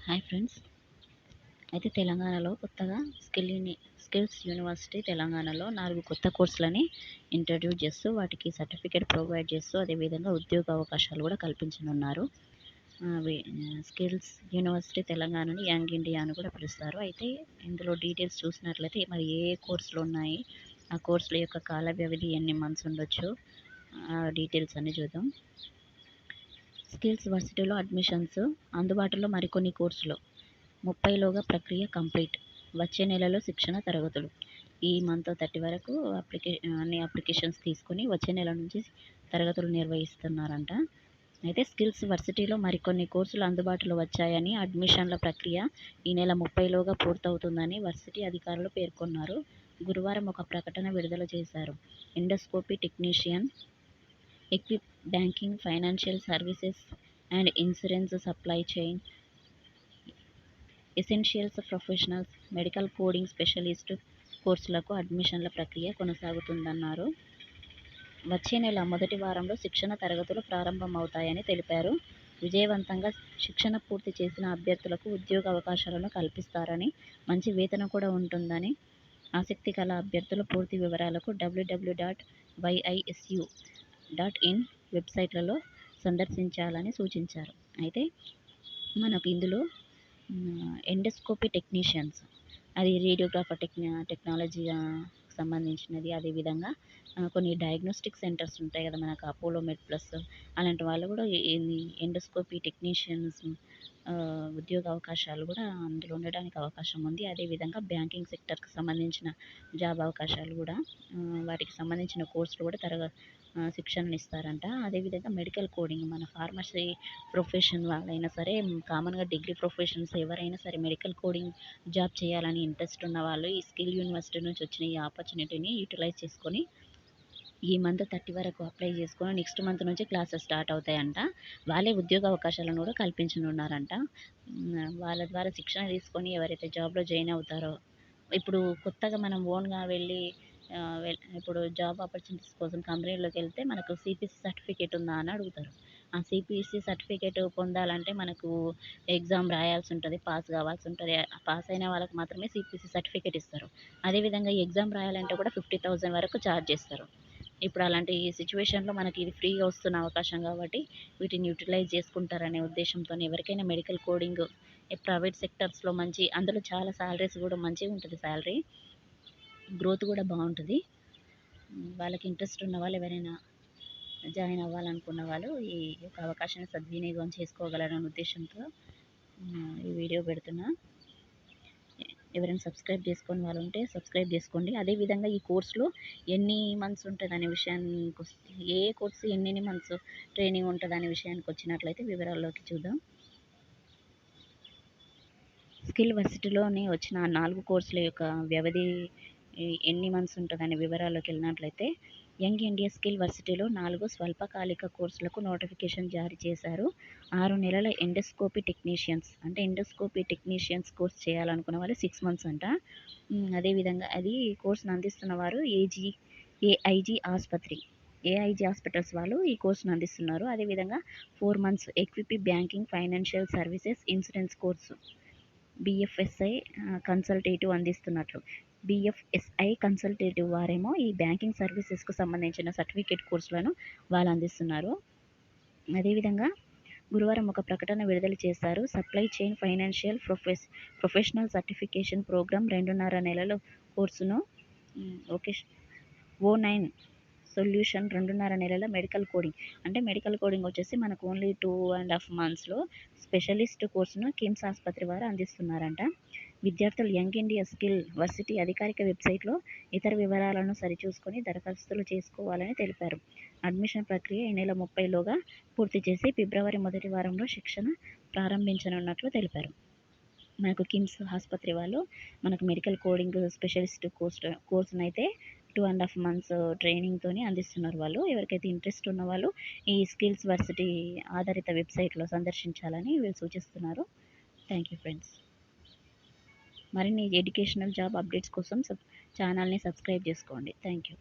Hi friends. అయితే తెలంగాణలో కొత్తగా స్కిల్స్ యూనివర్సిటీ తెలంగాణలో 4 కొత్త కోర్సులని ఇంట్రడ్యూస్ చేస్తూ వాటికి సర్టిఫికేట్ ప్రొవైడ్ చేస్తూ అదేవిధంగా ఉద్యోగ అవకాశాలు కూడా కల్పించనున్నారు. స్కిల్స్ యూనివర్సిటీ తెలంగాణని యంగ్ ఇండియా అని కూడా పిలుస్తారు. అయితే ఇందులో డీటెయిల్స్ చూసినట్లయితే మరి ఏ కోర్సులు ఉన్నాయి, ఆ కోర్సుల యొక్క కాల వ్యవధి ఎన్ని మంత్స్ ఉండొచ్చు, ఆ డీటెయిల్స్ అన్ని చూద్దాం. స్కిల్స్ వర్సిటీలో అడ్మిషన్స్ అందుబాటులో మరికొన్ని కోర్సులు 30లోగా ప్రక్రియ కంప్లీట్. వచ్చే నెలలో శిక్షణ తరగతులు. ఈ మంత్ 30 వరకు అన్ని అప్లికేషన్స్ తీసుకొని వచ్చే నెల నుంచి తరగతులు నిర్వహిస్తున్నారంట. అయితే స్కిల్స్ వర్సిటీలో మరికొన్ని కోర్సులు అందుబాటులో వచ్చాయని, అడ్మిషన్ల ప్రక్రియ ఈ నెల 30లోగా పూర్తవుతుందని వర్సిటీ అధికారులు పేర్కొన్నారు. గురువారం ఒక ప్రకటన విడుదల చేశారు. Endoscopy technician, equip banking, financial services and insurance supply chain, essentials professionals, medical coding specialist కోర్సులకు అడ్మిషన్ల ప్రక్రియ కొనసాగుతుందన్నారు. వచ్చే నెల మొదటి వారంలో శిక్షణ తరగతులు ప్రారంభమవుతాయని తెలిపారు. విజయవంతంగా శిక్షణ పూర్తి చేసిన అభ్యర్థులకు ఉద్యోగ అవకాశాలను కల్పిస్తారని, మంచి వేతనం కూడా ఉంటుందని, ఆసక్తి గల అభ్యర్థుల పూర్తి వివరాలకు www.yisu.in వెబ్సైట్లలో సందర్శించాలని సూచించారు. అయితే మనకు ఇందులో ఎండోస్కోపీ టెక్నీషియన్స్, అది రేడియోగ్రాఫర్ టెక్నాలజీ సంబంధించినది. అదేవిధంగా కొన్ని డయాగ్నోస్టిక్ సెంటర్స్ ఉంటాయి కదా మనకు, అపోలో మెడ్ ప్లస్ అలాంటి వాళ్ళు కూడా ఎండోస్కోపీ టెక్నీషియన్స్ ఉద్యోగ అవకాశాలు కూడా అందులో ఉండడానికి అవకాశం ఉంది. అదేవిధంగా బ్యాంకింగ్ సెక్టర్కి సంబంధించిన జాబ్ అవకాశాలు కూడా, వాటికి సంబంధించిన కోర్సులు కూడా శిక్షణను ఇస్తారంట. అదేవిధంగా మెడికల్ కోడింగ్, మన ఫార్మసీ ప్రొఫెషన్ వాళ్ళైనా సరే, కామన్గా డిగ్రీ ప్రొఫెషన్స్ ఎవరైనా సరే మెడికల్ కోడింగ్ జాబ్ చేయాలని ఇంట్రెస్ట్ ఉన్న వాళ్ళు ఈ స్కిల్ యూనివర్సిటీ నుంచి వచ్చిన ఈ ఆపర్చునిటీని యూటిలైజ్ చేసుకొని ఈ మంత్ 30 వరకు అప్లై చేసుకొని నెక్స్ట్ మంత్ నుంచి క్లాసెస్ స్టార్ట్ అవుతాయంట. వాళ్ళే ఉద్యోగ అవకాశాలను కూడా కల్పించనున్నారంట. వాళ్ళ ద్వారా శిక్షణ తీసుకొని ఎవరైతే జాబ్లో జాయిన్ అవుతారో, ఇప్పుడు కొత్తగా మనం ఓన్గా వెళ్ళి ఇప్పుడు జాబ్ ఆపర్చునిటీస్ కోసం కంపెనీలోకి వెళ్తే మనకు సిపిసి సర్టిఫికేట్ ఉందా అని అడుగుతారు. ఆ సిపిసి సర్టిఫికేట్ పొందాలంటే మనకు ఎగ్జామ్ రాయాల్సి ఉంటుంది, పాస్ కావాల్సి ఉంటుంది. పాస్ అయిన వాళ్ళకి మాత్రమే సిపిసి సర్టిఫికేట్ ఇస్తారు. అదేవిధంగా ఈ ఎగ్జామ్ రాయాలంటే కూడా 50,000 వరకు ఛార్జ్ చేస్తారు. ఇప్పుడు అలాంటి సిచ్యువేషన్లో మనకి ఇది ఫ్రీగా వస్తున్న అవకాశం కాబట్టి వీటిని యూటిలైజ్ చేసుకుంటారనే ఉద్దేశంతో ఎవరికైనా మెడికల్ కోడింగ్ ప్రైవేట్ సెక్టర్స్లో మంచి, అందులో చాలా శాలరీస్ కూడా మంచిగా ఉంటుంది, శాలరీ గ్రోత్ కూడా బాగుంటుంది. వాళ్ళకి ఇంట్రెస్ట్ ఉన్న వాళ్ళు ఎవరైనా జాయిన్ అవ్వాలనుకున్న వాళ్ళు ఈ యొక్క అవకాశాన్ని సద్వినియోగం చేసుకోగలరనే ఉద్దేశంతో ఈ వీడియో పెడుతున్నా. ఎవరైనా సబ్స్క్రైబ్ చేసుకొని వాళ్ళు ఉంటే సబ్స్క్రైబ్ చేసుకోండి. అదేవిధంగా ఈ కోర్సులో ఎన్ని మంత్స్ ఉంటుంది అనే విషయానికి, ఏ కోర్సు ఎన్ని మంత్స్ ట్రైనింగ్ ఉంటుంది అనే విషయానికి వచ్చినట్లయితే వివరాల్లోకి చూద్దాం. స్కిల్ వర్సిటీలోని వచ్చిన 4 కోర్సుల యొక్క వ్యవధి ఎన్ని మంత్స్ ఉంటుందనే వివరాల్లోకి వెళ్ళినట్లయితే, యంగ్ ఇండియా స్కిల్ వర్సిటీలో 4 స్వల్పకాలిక కోర్సులకు నోటిఫికేషన్ జారీ చేశారు. 6 నెలల ఎండోస్కోపీ టెక్నీషియన్స్, అంటే ఎండోస్కోపీ టెక్నీషియన్స్ కోర్స్ చేయాలనుకున్న వాళ్ళు 6 మంత్స్ అంట. అదేవిధంగా అది కోర్సును అందిస్తున్న వారు ఏఐజీ హాస్పిటల్స్ వాళ్ళు ఈ కోర్సును అందిస్తున్నారు. అదేవిధంగా 4 మంత్స్ ఎక్విపి banking, financial services, insurance course BFSI consultative అందిస్తున్నట్లు. బిఎఫ్ఎస్ఐ కన్సల్టేటివ్ వారేమో ఈ బ్యాంకింగ్ సర్వీసెస్కు సంబంధించిన సర్టిఫికేట్ కోర్సులను వాళ్ళు అందిస్తున్నారు. అదేవిధంగా గురువారం ఒక ప్రకటన విడుదల చేశారు. Supply chain financial professional certification program 2.5 నెలల కోర్సును O9 సొల్యూషన్ 2.5 నెలల మెడికల్ కోడింగ్, అంటే మెడికల్ కోడింగ్ వచ్చేసి మనకు ఓన్లీ 2.5 monthsలో స్పెషలిస్ట్ కోర్సును కిమ్స్ ఆసుపత్రి వారు అందిస్తున్నారంట. విద్యార్థులు యంగ్ ఇండియా స్కిల్ వర్సిటీ అధికారిక వెబ్సైట్లో ఇతర వివరాలను సరిచూసుకొని దరఖాస్తులు చేసుకోవాలని తెలిపారు. అడ్మిషన్ ప్రక్రియ ఈ నెల 30లోగా పూర్తి చేసి ఫిబ్రవరి మొదటి వారంలో శిక్షణ ప్రారంభించనున్నట్లు తెలిపారు. మనకు కిమ్స్ ఆసుపత్రి వాళ్ళు మనకు మెడికల్ కోడింగ్ స్పెషలిస్ట్ కోర్సునైతే 2.5 months ట్రైనింగ్తో అందిస్తున్నారు వాళ్ళు. ఎవరికైతే ఇంట్రెస్ట్ ఉన్న వాళ్ళు ఈ స్కిల్స్ వర్సిటీ ఆధారిత వెబ్సైట్లో సందర్శించాలని వీళ్ళు సూచిస్తున్నారు. Thank you friends. మరిన్ని ఎడ్యుకేషనల్ జాబ్ అప్డేట్స్ కోసం ఛానల్ని సబ్స్క్రైబ్ చేసుకోండి. Thank you.